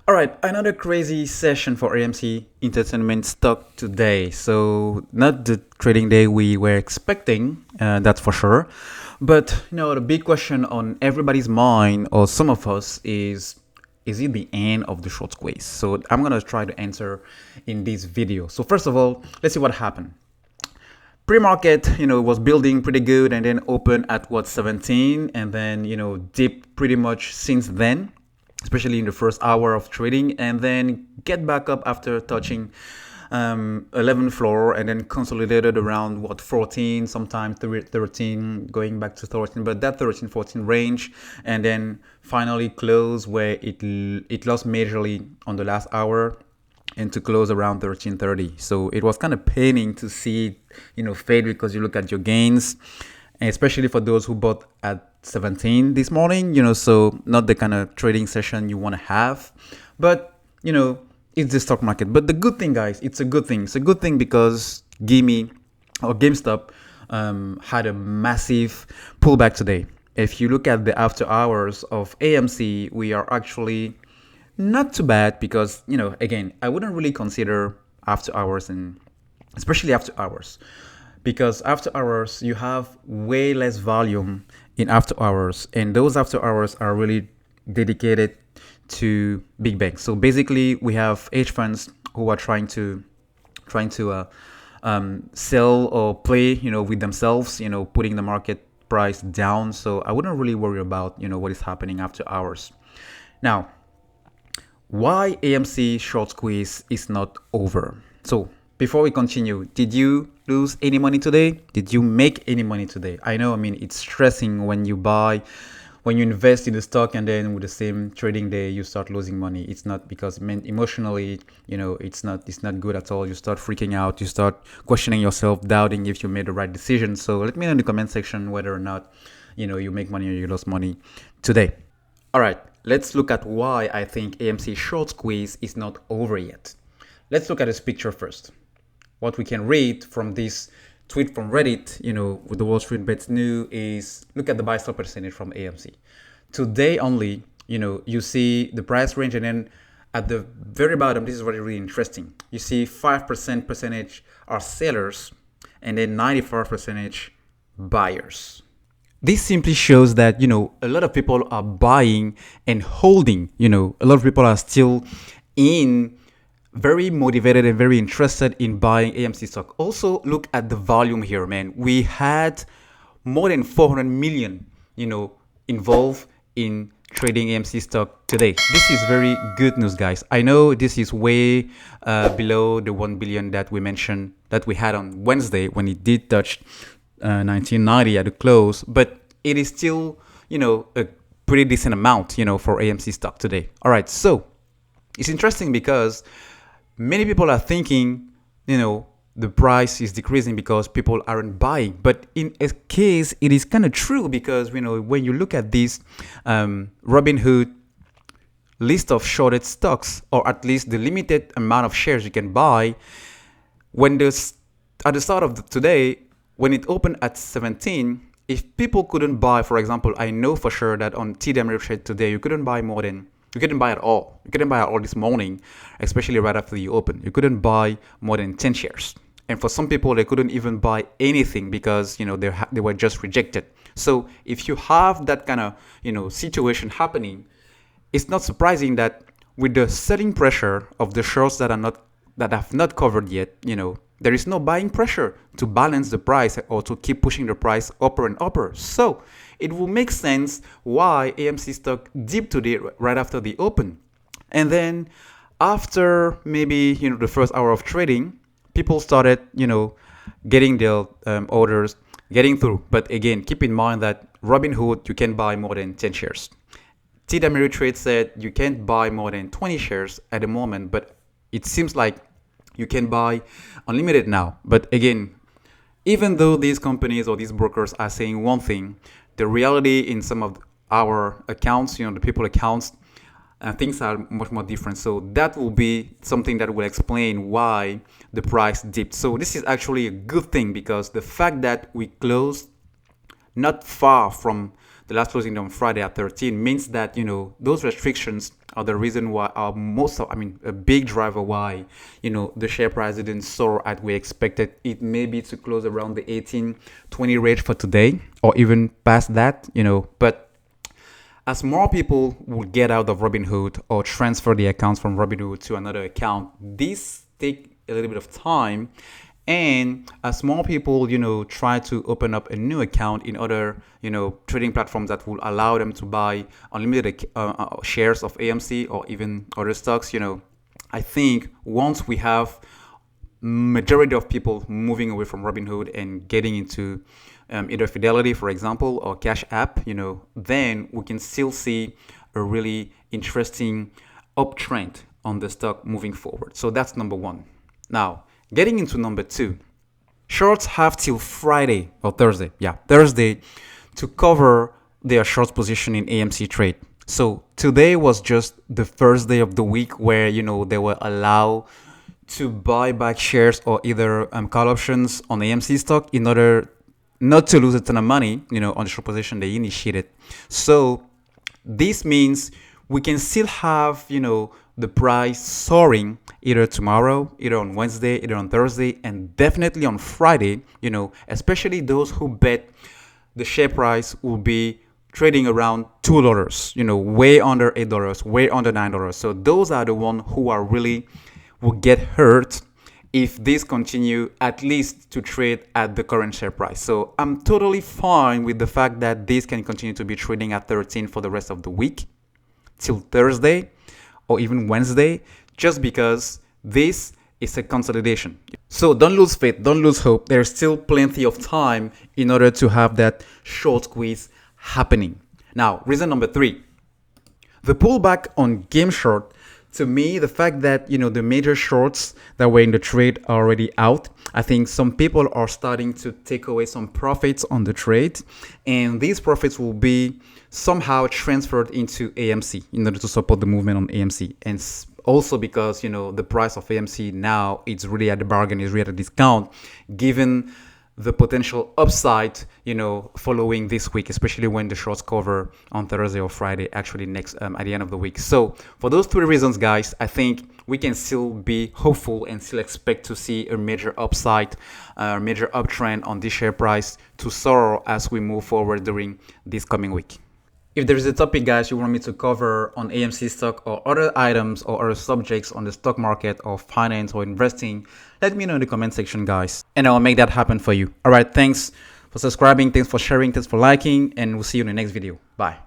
All right, another crazy session for AMC Entertainment Stock today. So, not the trading day we were expecting, that's for sure. But, the big question on everybody's mind, or some of us, is it the end of the short squeeze? So, I'm going to try to answer in this video. So, first of all, let's see what happened. Pre-market, was building pretty good and then open at 17 and then, dip pretty much since then, especially in the first hour of trading, and then get back up after touching 11th floor and then consolidated around 14, sometimes 13, going back to 13, but that 13-14 range, and then finally close where it lost majorly on the last hour and to close around 1330. So it was kind of paining to see it, fade, because you look at your gains, and especially for those who bought at 17 this morning, so not the kind of trading session you want to have. But, it's the stock market. But the good thing, guys, it's a good thing. It's a good thing because GameStop had a massive pullback today. If you look at the after hours of AMC, we are actually not too bad because, again, I wouldn't really consider after hours, and especially after hours, because after hours you have way less volume in after hours, and those after hours are really dedicated to big banks. So basically, we have hedge funds who are trying to sell or play, with themselves, putting the market price down. So I wouldn't really worry about, what is happening after hours. Now, why AMC short squeeze is not over. So before we continue, did you lose any money today? Did you make any money today? I know, it's stressing when you invest in the stock and then with the same trading day you start losing money. It's not because emotionally, it's not good at all. You start freaking out, you start questioning yourself, doubting if you made the right decision. So let me know in the comment section whether or not, you make money or you lost money today. All right, let's look at why I think AMC short squeeze is not over yet. Let's look at this picture first. What we can read from this tweet from Reddit, with the Wall Street Bets new, is look at the buy stop percentage from AMC. Today only, you see the price range, and then at the very bottom, this is really interesting. You see 5% percentage are sellers and then 95% buyers. This simply shows that, a lot of people are buying and holding, a lot of people are still very motivated and very interested in buying AMC stock. Also, look at the volume here, man. We had more than 400 million, involved in trading AMC stock today. This is very good news, guys. I know this is way below the 1 billion that we mentioned that we had on Wednesday when it did touch 1990 at the close, but it is still, a pretty decent amount, for AMC stock today. All right, so it's interesting because many people are thinking, the price is decreasing because people aren't buying. But in a case, it is kind of true because, when you look at this Robinhood list of shorted stocks, or at least the limited amount of shares you can buy, at the start of today, when it opened at 17, if people couldn't buy, for example, I know for sure that on TD Ameritrade today, you couldn't buy at all. You couldn't buy at all this morning, especially right after you open. You couldn't buy more than 10 shares. And for some people, they couldn't even buy anything because, they were just rejected. So if you have that kind of, situation happening, it's not surprising that with the selling pressure of the shorts that have not covered yet, there is no buying pressure to balance the price or to keep pushing the price upper and upper. So it will make sense why AMC stock dipped today right after the open. And then after maybe, the first hour of trading, people started, getting their orders, getting through. But again, keep in mind that Robinhood, you can buy more than 10 shares. TD Ameritrade said you can't buy more than 20 shares at the moment, but it seems like you can buy unlimited now. But again, even though these companies or these brokers are saying one thing, the reality in some of our accounts, the people accounts, things are much more different. So that will be something that will explain why the price dipped. So this is actually a good thing because the fact that we closed not far from the last closing on Friday at 13 means that, those restrictions are the reason why a big driver why the share price didn't soar as we expected it maybe to close around the 18-20 range for today or even past that. But as more people will get out of Robinhood or transfer the accounts from Robinhood to another account, this take a little bit of time. And as more people, try to open up a new account in other, trading platforms that will allow them to buy unlimited shares of AMC or even other stocks, I think once we have majority of people moving away from Robinhood and getting into either Fidelity, for example, or Cash App, then we can still see a really interesting uptrend on the stock moving forward. So that's number one. Now, getting into number two, shorts have till Friday or Thursday, Thursday, to cover their shorts position in AMC trade. So today was just the first day of the week where they were allowed to buy back shares or either call options on AMC stock in order not to lose a ton of money, on the short position they initiated. So this means we can still have, the price soaring either tomorrow, either on Wednesday, either on Thursday, and definitely on Friday, especially those who bet the share price will be trading around $2, way under $8, way under $9. So those are the ones who are really will get hurt if this continue at least to trade at the current share price. So I'm totally fine with the fact that this can continue to be trading at 13 for the rest of the week till Thursday or even Wednesday, just because this is a consolidation. So don't lose faith, don't lose hope. There's still plenty of time in order to have that short squeeze happening. Now, reason number three, the pullback on game short. To me, the fact that the major shorts that were in the trade are already out, I think some people are starting to take away some profits on the trade, and these profits will be somehow transferred into AMC in order to support the movement on AMC. And also because the price of AMC now it's really at the bargain, is really at a discount, given the potential upside, following this week, especially when the shorts cover on Thursday or Friday, actually next at the end of the week. So for those three reasons, guys, I think we can still be hopeful and still expect to see a major upside, major uptrend on this share price to soar as we move forward during this coming week. If there is a topic, guys, you want me to cover on AMC stock or other items or other subjects on the stock market or finance or investing, let me know in the comment section, guys, and I'll make that happen for you. All right, thanks for subscribing, thanks for sharing, thanks for liking, and we'll see you in the next video. Bye.